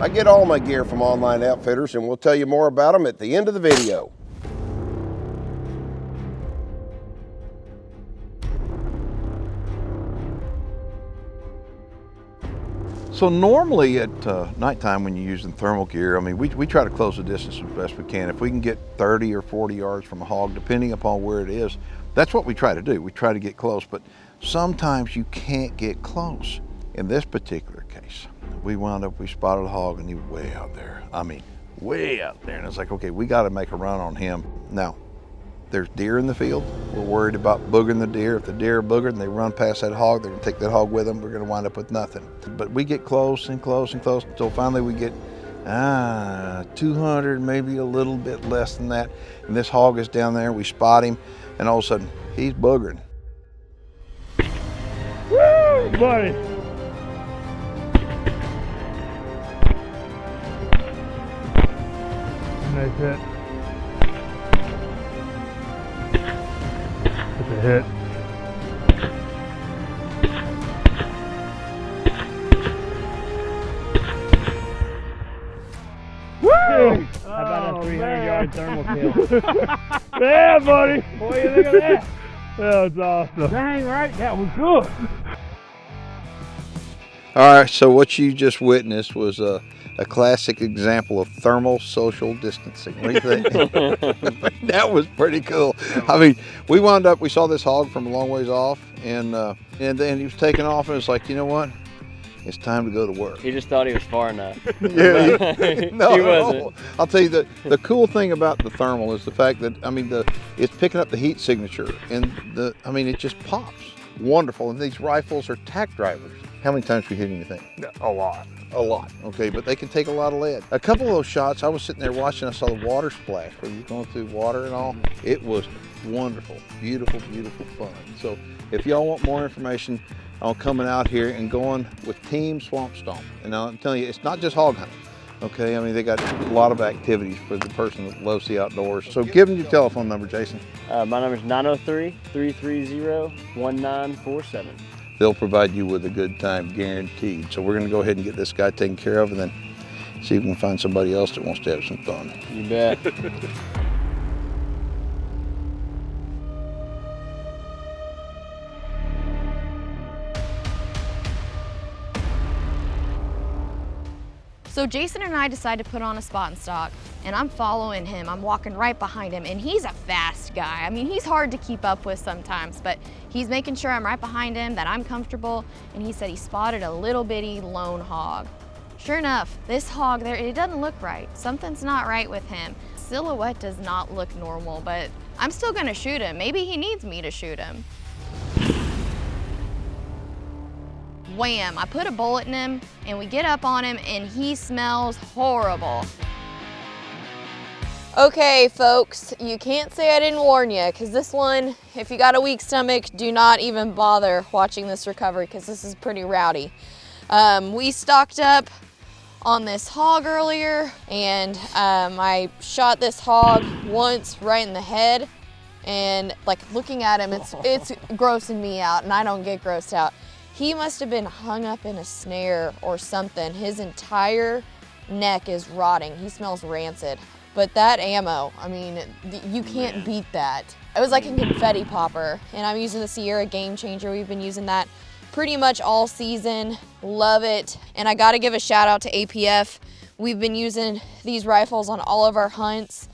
I get all my gear from Online Outfitters, and we'll tell you more about them at the end of the video. So normally at nighttime when you're using thermal gear, I mean, we try to close the distance as best we can. If we can get 30 or 40 yards from a hog, depending upon where it is, that's what we try to do. We try to get close, but sometimes you can't get close. In this particular case, we spotted a hog and he was way out there. I mean, way out there. And it's like, okay, we got to make a run on him. Now, there's deer in the field. We're worried about boogering the deer. If the deer are boogered and they run past that hog, they're gonna take that hog with them. We're gonna wind up with nothing. But we get close and close and close until finally we get 200, maybe a little bit less than that. And this hog is down there, we spot him, and all of a sudden, he's boogering. Woo, buddy. Nice hit. That's a hit. Woo! How about a 300-yard thermal kill? Yeah, buddy. Boy, look at that. That was awesome. Dang right, that was good. All right, so what you just witnessed was a classic example of thermal social distancing. What do you think? That was pretty cool. I mean, we saw this hog from a long ways off, and then he was taking off, and it's like, you know what? It's time to go to work. He just thought he was far enough. Yeah, no, he wasn't. I'll tell you, the cool thing about the thermal is the fact that, I mean, it's picking up the heat signature, and it just pops. Wonderful, and these rifles are tack drivers. How many times have you hit anything? A lot. A lot, okay, but they can take a lot of lead. A couple of those shots, I was sitting there watching, I saw the water splash where you're going through water and all. It was wonderful, beautiful, beautiful fun. So if y'all want more information on coming out here and going with Team Swamp Stomp, and I'm telling you, it's not just hog hunting, okay? I mean, they got a lot of activities for the person that loves the outdoors. So give them your telephone number, Jason. My number is 903-330-1947. They'll provide you with a good time, guaranteed. So we're gonna go ahead and get this guy taken care of and then see if we can find somebody else that wants to have some fun. You bet. So Jason and I decided to put on a spot and stock, and I'm following him. I'm walking right behind him, and he's a fast guy. I mean, he's hard to keep up with sometimes, but he's making sure I'm right behind him, that I'm comfortable, and he said he spotted a little bitty lone hog. Sure enough, this hog there, it doesn't look right. Something's not right with him. Silhouette does not look normal, but I'm still gonna shoot him. Maybe he needs me to shoot him. Wham, I put a bullet in him and we get up on him and he smells horrible. Okay, folks, you can't say I didn't warn you, because this one, if you got a weak stomach, do not even bother watching this recovery, because this is pretty rowdy. We stocked up on this hog earlier, and I shot this hog once right in the head, and like looking at him, it's grossing me out, and I don't get grossed out. He must have been hung up in a snare or something. His entire neck is rotting. He smells rancid. But that ammo, I mean, you can't beat that. It was like a confetti popper, and I'm using the Sierra Game Changer. We've been using that pretty much all season. Love it. And I gotta give a shout out to APF. We've been using these rifles on all of our hunts.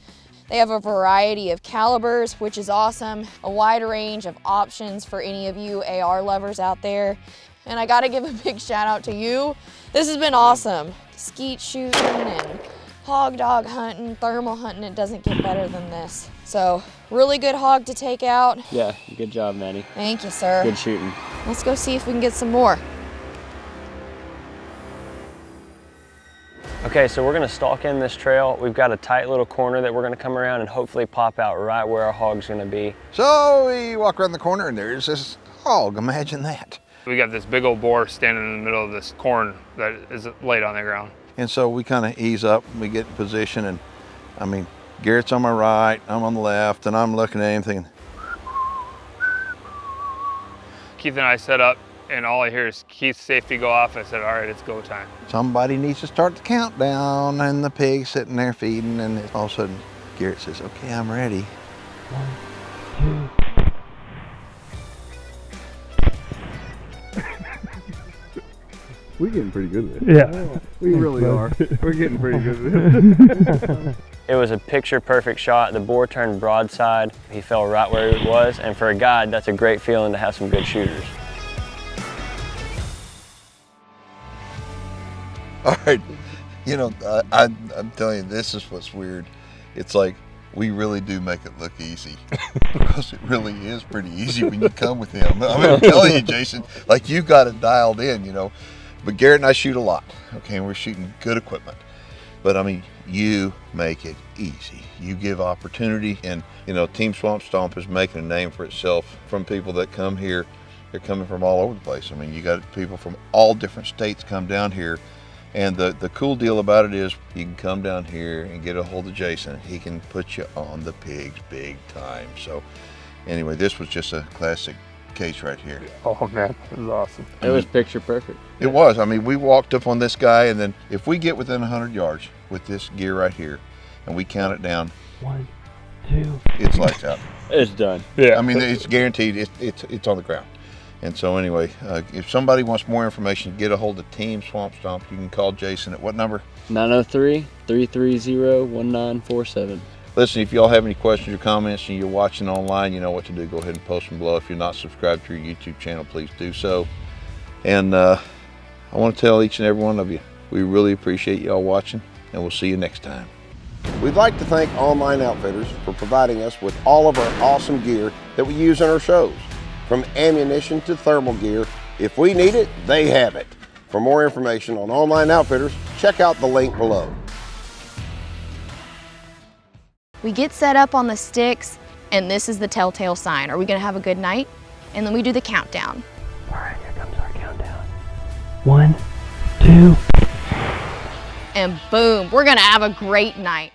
They have a variety of calibers, which is awesome. A wide range of options for any of you AR lovers out there. And I gotta give a big shout out to you. This has been awesome. Skeet shooting and hog dog hunting, thermal hunting, it doesn't get better than this. So, really good hog to take out. Yeah, good job, Manny. Thank you, sir. Good shooting. Let's go see if we can get some more. Okay, so we're gonna stalk in this trail. We've got a tight little corner that we're gonna come around and hopefully pop out right where our hog's gonna be. So we walk around the corner and there's this hog, imagine that. We got this big old boar standing in the middle of this corn that is laid on the ground. And so we kind of ease up, we get in position, and I mean, Garrett's on my right, I'm on the left, and I'm looking at him thinking. Keith and I set up and all I hear is Keith's safety go off. I said, all right, it's go time. Somebody needs to start the countdown, and the pig's sitting there feeding, and all of a sudden Garrett says, okay, I'm ready. 1, 2. We're getting pretty good at it. Yeah. We really are. We're getting pretty good at it. It was a picture perfect shot. The boar turned broadside. He fell right where he was. And for a guide, that's a great feeling to have some good shooters. All right, you know, I'm telling you, this is what's weird. It's like, we really do make it look easy because it really is pretty easy when you come with him. I mean, I'm telling you, Jason, like you got it dialed in, you know. But Garrett and I shoot a lot, okay, and we're shooting good equipment. But I mean, you make it easy. You give opportunity, and you know, Team Swamp Stomp is making a name for itself from people that come here. They're coming from all over the place. I mean, you got people from all different states come down here. And the cool deal about it is you can come down here and get a hold of Jason. He can put you on the pigs big time. So anyway, this was just a classic case right here. Oh man, it was awesome. It was picture perfect. It was. I mean, we walked up on this guy, and then if we get within 100 yards with this gear right here, and we count it down, 1, 2. it's lights out. It's done. Yeah. I mean, it's guaranteed. It's on the ground. And so anyway, if somebody wants more information, get a hold of Team Swamp Stomp. You can call Jason at what number? 903-330-1947. Listen, if y'all have any questions or comments and you're watching online, you know what to do. Go ahead and post them below. If you're not subscribed to your YouTube channel, please do so. And I want to tell each and every one of you, we really appreciate y'all watching, and we'll see you next time. We'd like to thank Online Outfitters for providing us with all of our awesome gear that we use in our shows. From ammunition to thermal gear, if we need it, they have it. For more information on Online Outfitters, check out the link below. We get set up on the sticks, and this is the telltale sign. Are we gonna have a good night? And then we do the countdown. All right, here comes our countdown. 1, 2. And boom, we're gonna have a great night.